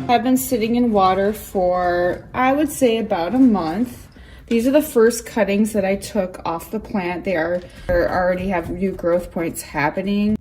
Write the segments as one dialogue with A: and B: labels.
A: Have been sitting in water for, I would say, about a month. These are the first cuttings that I took off the plant. They already have new growth points happening.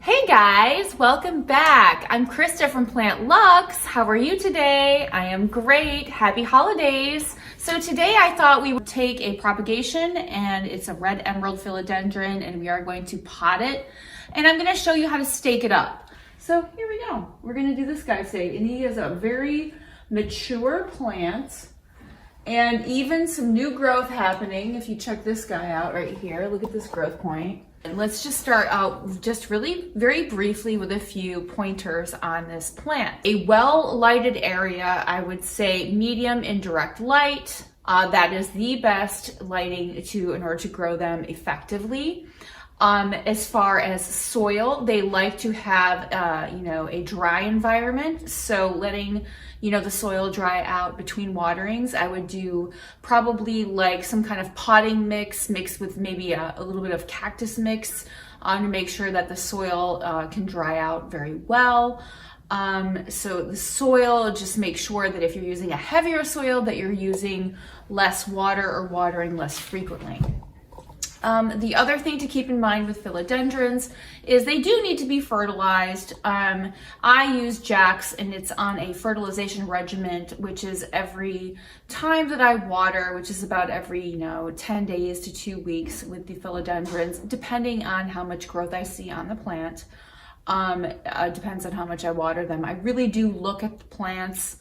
B: Hey guys, welcome back. I'm Krista from Plant Lux. How are you today? I am great. Happy holidays. So today I thought we would take a propagation, and it's a Red Emerald Philodendron, and we are going to pot it. And I'm going to show you how to stake it up. So here we go. We're going to do this guy stake, and he is a very mature plant and even some new growth happening. If you check this guy out right here, look at this growth point. And let's just start out just really very briefly with a few pointers on this plant. A well-lighted area, I would say medium indirect light. That is the best lighting in order to grow them effectively. As far as soil, they like to have, a dry environment. So letting, the soil dry out between waterings. I would do probably like some kind of potting mixed with maybe a little bit of cactus mix to make sure that the soil can dry out very well. So the soil, just make sure that if you're using a heavier soil, that you're using less water or watering less frequently. The other thing to keep in mind with philodendrons is they do need to be fertilized. I use Jack's, and it's on a fertilization regiment, which is every time that I water, which is about every 10 days to 2 weeks with the philodendrons, depending on how much growth I see on the plant. Depends on how much I water them. I really do look at the plants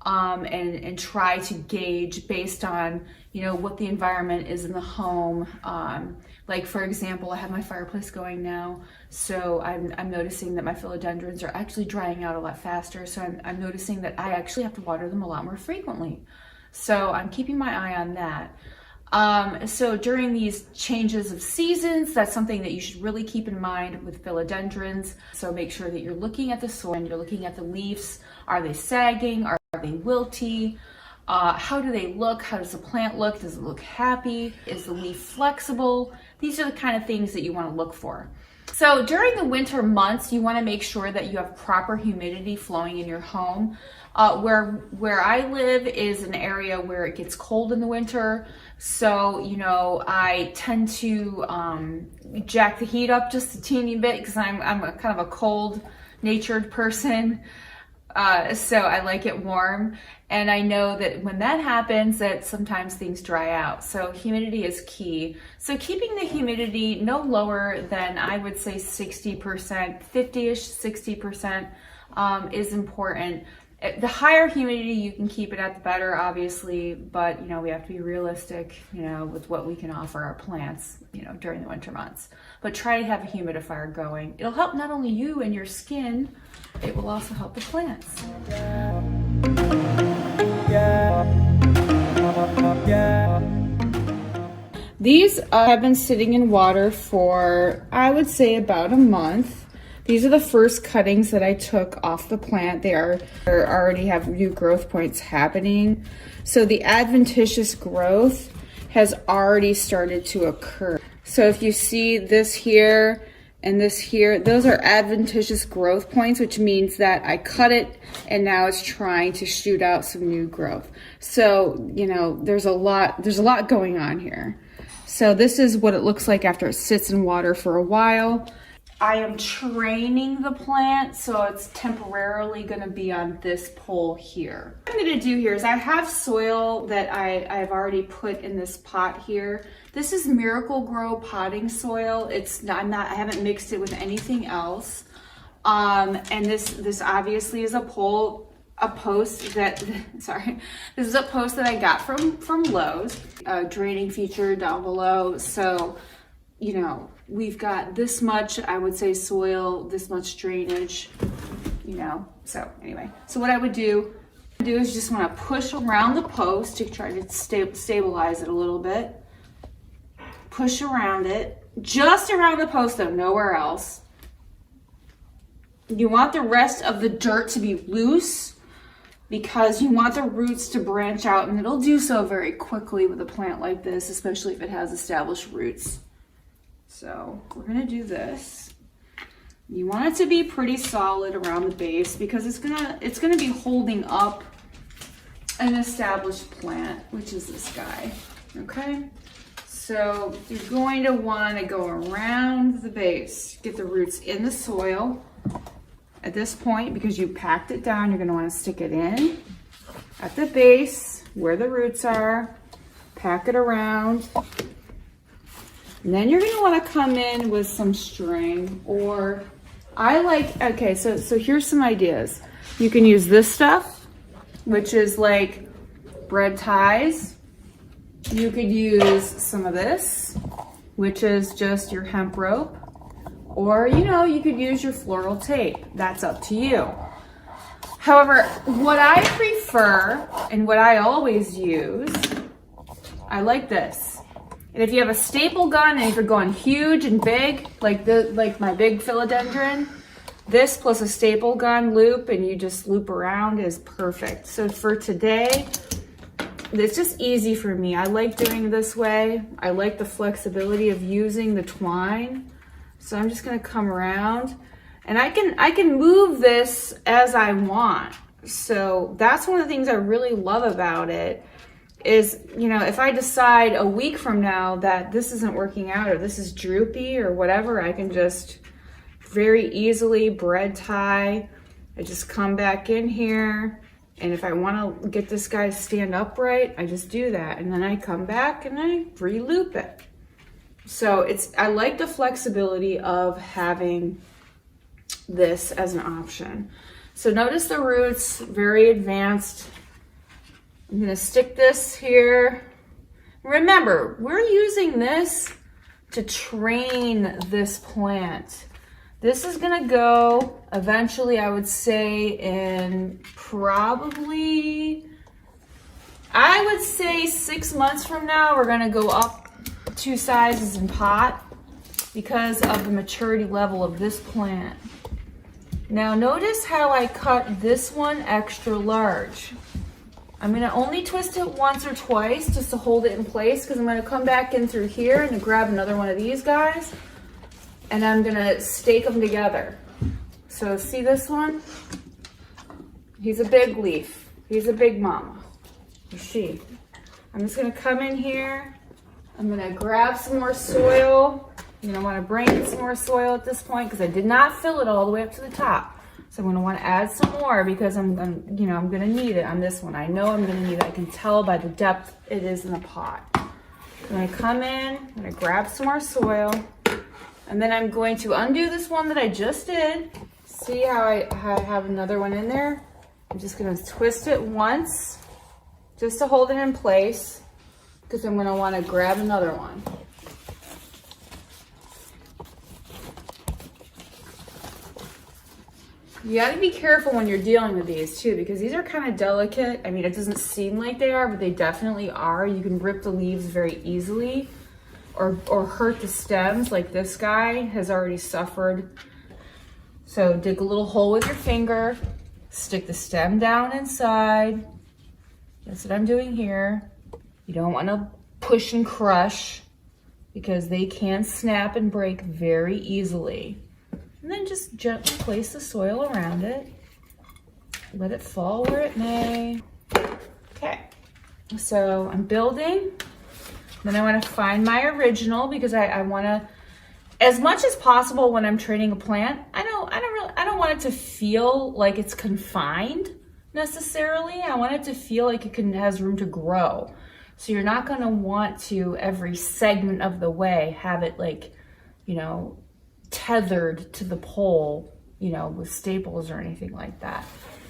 B: and try to gauge based on what the environment is in the home. Like for example, I have my fireplace going now, so I'm noticing that my philodendrons are actually drying out a lot faster. So I'm noticing that I actually have to water them a lot more frequently. So I'm keeping my eye on that. So during these changes of seasons, that's something that you should really keep in mind with philodendrons. So make sure that you're looking at the soil and you're looking at the leaves. Are they sagging? Are they wilty? How do they look? How does the plant look? Does it look happy? Is the leaf flexible? These are the kind of things that you want to look for. So during the winter months, you want to make sure that you have proper humidity flowing in your home. Where I live is an area where it gets cold in the winter. So, I tend to jack the heat up just a teeny bit because I'm a kind of a cold-natured person. So I like it warm, and I know that when that happens that sometimes things dry out. So humidity is key. So keeping the humidity no lower than, I would say, 60%, 50-ish, 60% is important. The higher humidity you can keep it at, the better, obviously, but we have to be realistic, with what we can offer our plants, during the winter months. But try to have a humidifier going. It'll help not only you and your skin, it will also help the plants.
A: These have been sitting in water for, I would say, about a month. These are the first cuttings that I took off the plant. They already have new growth points happening. So the adventitious growth has already started to occur. So if you see this here and this here, those are adventitious growth points, which means that I cut it and now it's trying to shoot out some new growth. So, there's a lot going on here. So this is what it looks like after it sits in water for a while. I am training the plant, so it's temporarily going to be on this pole here. What I'm going to do here is I have soil that I've already put in this pot here. This is Miracle Grow potting soil. I haven't mixed it with anything else. And this obviously is a post that this is a post that I got from Lowe's. Draining feature down below. So, we've got this much, I would say, soil, this much drainage, So anyway, so what I would do is just want to push around the post to try to stabilize it a little bit. Push around it, just around the post though, nowhere else. You want the rest of the dirt to be loose because you want the roots to branch out, and it'll do so very quickly with a plant like this, especially if it has established roots. So we're gonna do this. You want it to be pretty solid around the base because it's gonna be holding up an established plant, which is this guy, okay? So you're going to want to go around the base, get the roots in the soil. At this point, because you packed it down, you're going to want to stick it in at the base where the roots are, pack it around, and then you're going to want to come in with some string, or okay, so here's some ideas. You can use this stuff, which is like bread ties. You could use some of this, which is just your hemp rope, or you could use your floral tape. That's up to you. However, what I prefer and what I always use, I like this. And if you have a staple gun and if you're going huge and big, like my big philodendron, this plus a staple gun loop and you just loop around is perfect. So for today, it's just easy for me. I like doing it this way. I like the flexibility of using the twine. So I'm just gonna come around and I can move this as I want. So that's one of the things I really love about it is, if I decide a week from now that this isn't working out or this is droopy or whatever, I can just very easily bread tie. I just come back in here. And if I want to get this guy to stand upright, I just do that. And then I come back and I re-loop it. So I like the flexibility of having this as an option. So notice the roots, very advanced. I'm going to stick this here. Remember, we're using this to train this plant. This is gonna go eventually, I would say, in probably, I would say 6 months from now, we're gonna go up 2 sizes in pot because of the maturity level of this plant. Now notice how I cut this one extra large. I'm gonna only twist it once or twice just to hold it in place because I'm gonna come back in through here and grab another one of these guys. And I'm gonna stake them together. So see this one? He's a big leaf. He's a big mama. She. I'm just gonna come in here. I'm gonna grab some more soil. You're gonna wanna bring in some more soil at this point because I did not fill it all the way up to the top. So I'm gonna wanna add some more because I'm gonna need it on this one. I know I'm gonna need it. I can tell by the depth it is in the pot. I'm gonna come in, I'm gonna grab some more soil. And then I'm going to undo this one that I just did. See how I have another one in there? I'm just gonna twist it once just to hold it in place because I'm gonna wanna grab another one. You gotta be careful when you're dealing with these too because these are kind of delicate. I mean, it doesn't seem like they are, but they definitely are. You can rip the leaves very easily. Or hurt the stems like this guy has already suffered. So dig a little hole with your finger, stick the stem down inside. That's what I'm doing here. You don't want to push and crush because they can snap and break very easily. And then just gently place the soil around it. Let it fall where it may. Okay, so I'm building. Then I want to find my original because I want to, as much as possible when I'm training a plant, I don't want it to feel like it's confined necessarily. I want it to feel like it has room to grow. So you're not going to want to every segment of the way have it like, tethered to the pole, with staples or anything like that.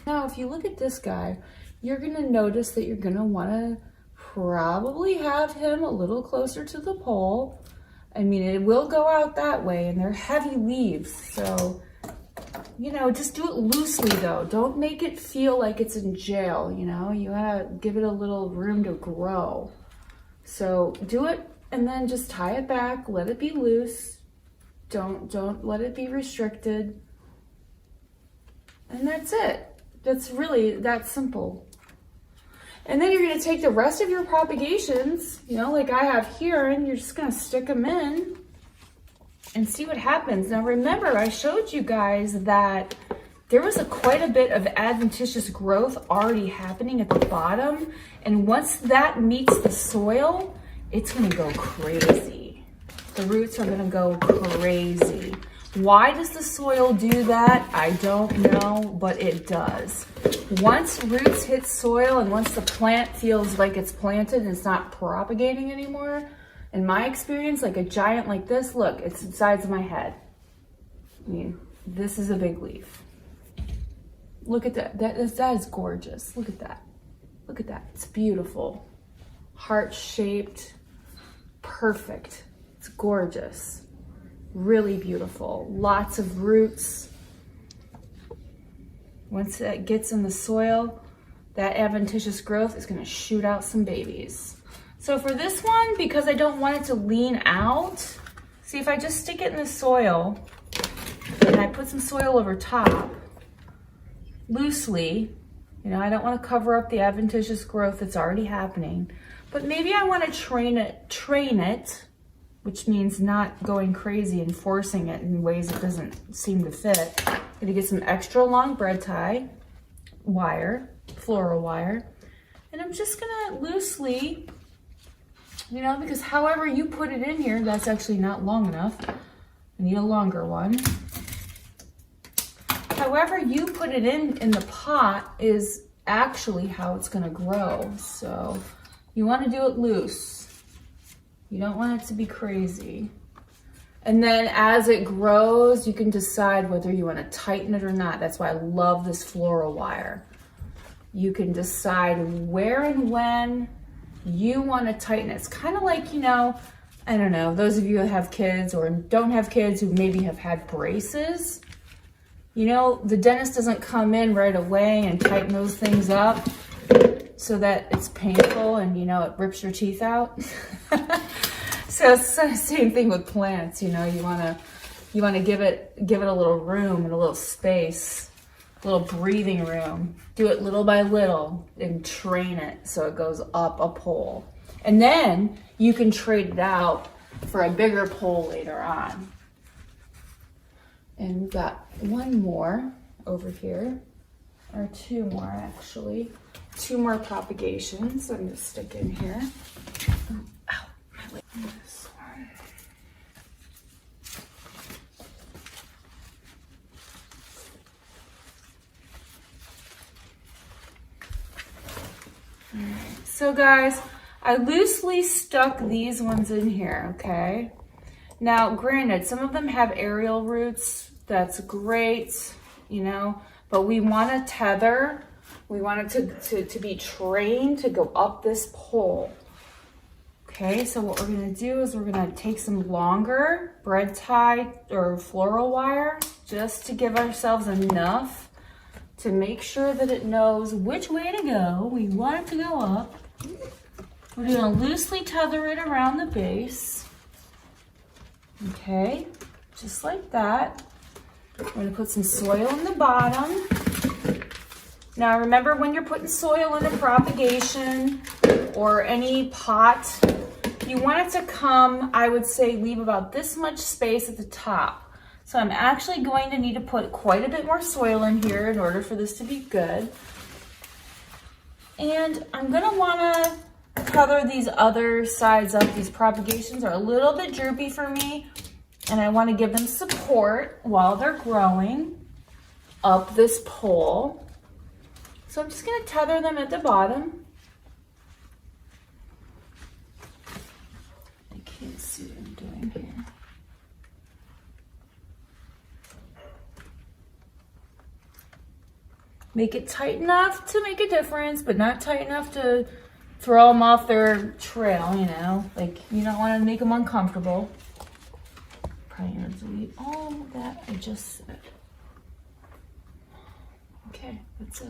A: Now, if you look at this guy, you're going to notice that you're going to want to probably have him a little closer to the pole. I mean, it will go out that way and they're heavy leaves. So, just do it loosely though. Don't make it feel like it's in jail, you gotta give it a little room to grow. So do it and then just tie it back, let it be loose. Don't let it be restricted. And that's it. That's really that simple. And then you're going to take the rest of your propagations, like I have here, and you're just going to stick them in. and see what happens. Now remember, I showed you guys that there was quite a bit of adventitious growth already happening at the bottom. And once that meets the soil, it's gonna go crazy. The roots are gonna go crazy. Why does the soil do that? I don't know, but it does. Once roots hit soil and once the plant feels like it's planted and it's not propagating anymore, in my experience, like a giant like this, look, it's the size of my head. I mean, this is a big leaf. Look at that. That is gorgeous. Look at that. Look at that. It's beautiful. Heart-shaped. Perfect. It's gorgeous. Really beautiful. Lots of roots. Once that gets in the soil, that adventitious growth is going to shoot out some babies. So for this one, because I don't want it to lean out, see, if I just stick it in the soil and I put some soil over top, loosely, you know, I don't want to cover up the adventitious growth that's already happening, but maybe I want to train it, which means not going crazy and forcing it in ways it doesn't seem to fit. I'm gonna get some extra long bread tie wire, floral wire, and I'm just gonna loosely, you know, because however you put it in here, that's actually not long enough. I need a longer one. However you put it in the pot is actually how it's gonna grow. So you wanna do it loose. You don't want it to be crazy. And then as it grows, you can decide whether you wanna tighten it or not. That's why I love this floral wire. You can decide where and when you wanna tighten it. It's kind of like, you know, I don't know, those of you that have kids or don't have kids who maybe have had braces, you know, the dentist doesn't come in right away and tighten those things up so that it's painful and, you know, it rips your teeth out. So it's the same thing with plants, you know, you wanna give it a little room and a little space, a little breathing room. Do it little by little and train it so it goes up a pole. And then you can trade it out for a bigger pole later on. And we've got one more over here, or two more actually. Two more propagations I'm gonna stick in here. Ow, my leg. This one. All right, so guys, I loosely stuck these ones in here, okay? Now, granted, some of them have aerial roots. That's great, you know, but we want to tether. We want it to be trained to go up this pole. Okay, so what we're going to do is we're going to take some longer bread tie or floral wire just to give ourselves enough to make sure that it knows which way to go. We want it to go up. We're going to loosely tether it around the base. Okay, just like that. We're going to put some soil in the bottom. Now remember, when you're putting soil in a propagation or any pot, you want it to come, I would say, leave about this much space at the top. So I'm actually going to need to put quite a bit more soil in here in order for this to be good. And I'm going to want to tether these other sides up. These propagations are a little bit droopy for me, and I want to give them support while they're growing up this pole. So I'm just going to tether them at the bottom. I can't see what I'm doing here. Make it tight enough to make a difference, but not tight enough to throw them off their trail, you know? Like, you don't want to make them uncomfortable. Probably going to delete all that I just said. Okay, that's it.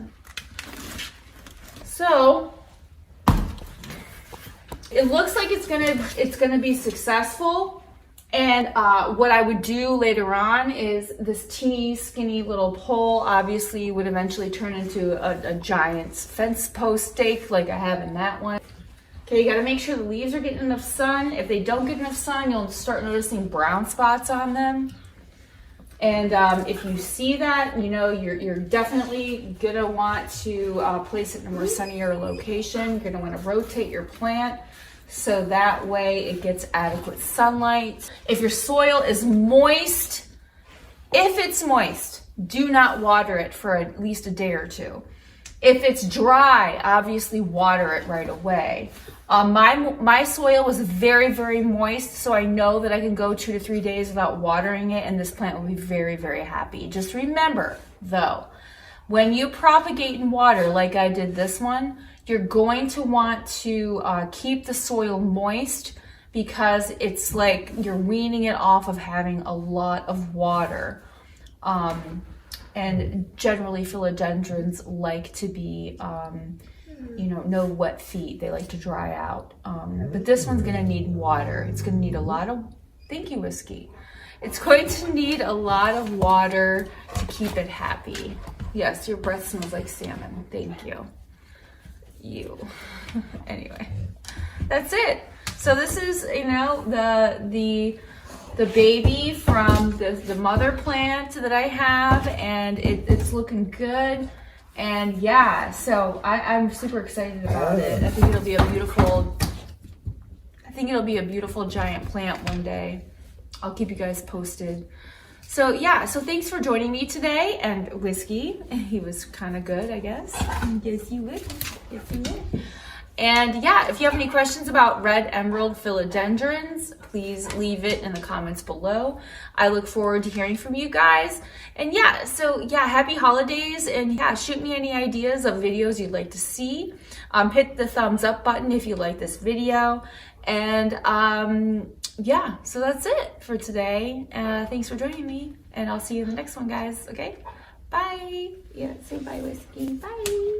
A: So it looks like it's gonna be successful. And what I would do later on is this teeny skinny little pole obviously would eventually turn into a giant fence post stake like I have in that one.
B: Okay, you gotta make sure the leaves are getting enough sun. If they don't get enough sun, you'll start noticing brown spots on them. And if you see that, you know, you're definitely gonna want to place it in a more sunnier location. You're gonna wanna rotate your plant so that way it gets adequate sunlight. If your soil is moist, if it's moist, do not water it for at least a day or two. If it's dry, obviously water it right away. My soil was very, very moist, so I know that I can go 2 to 3 days without watering it, and this plant will be very, very happy. Just remember, though, when you propagate in water, like I did this one, you're going to want to keep the soil moist because it's like you're weaning it off of having a lot of water. And generally philodendrons like to be, you know, no wet feet. They like to dry out. But this one's gonna need water. It's gonna need a lot of, thank you, Whiskey. It's going to need a lot of water to keep it happy. Yes, your breath smells like salmon. Thank you. Anyway, that's it. So this is, you know, the baby from the mother plant that I have, and it's looking good. And yeah, so I'm super excited about it. I think it'll be a beautiful giant plant one day. I'll keep you guys posted. So yeah, so thanks for joining me today. And Whiskey, he was kind of good, I guess. Yes, you would. Yes, you would. And yeah, if you have any questions about Red Emerald Philodendrons, please leave it in the comments below. I look forward to hearing from you guys. And yeah, so yeah, happy holidays. And yeah, shoot me any ideas of videos you'd like to see. Hit the thumbs up button if you like this video. And yeah, so that's it for today. Thanks for joining me, and I'll see you in the next one, guys. Okay, bye. Yeah, say bye, Whiskey. Bye.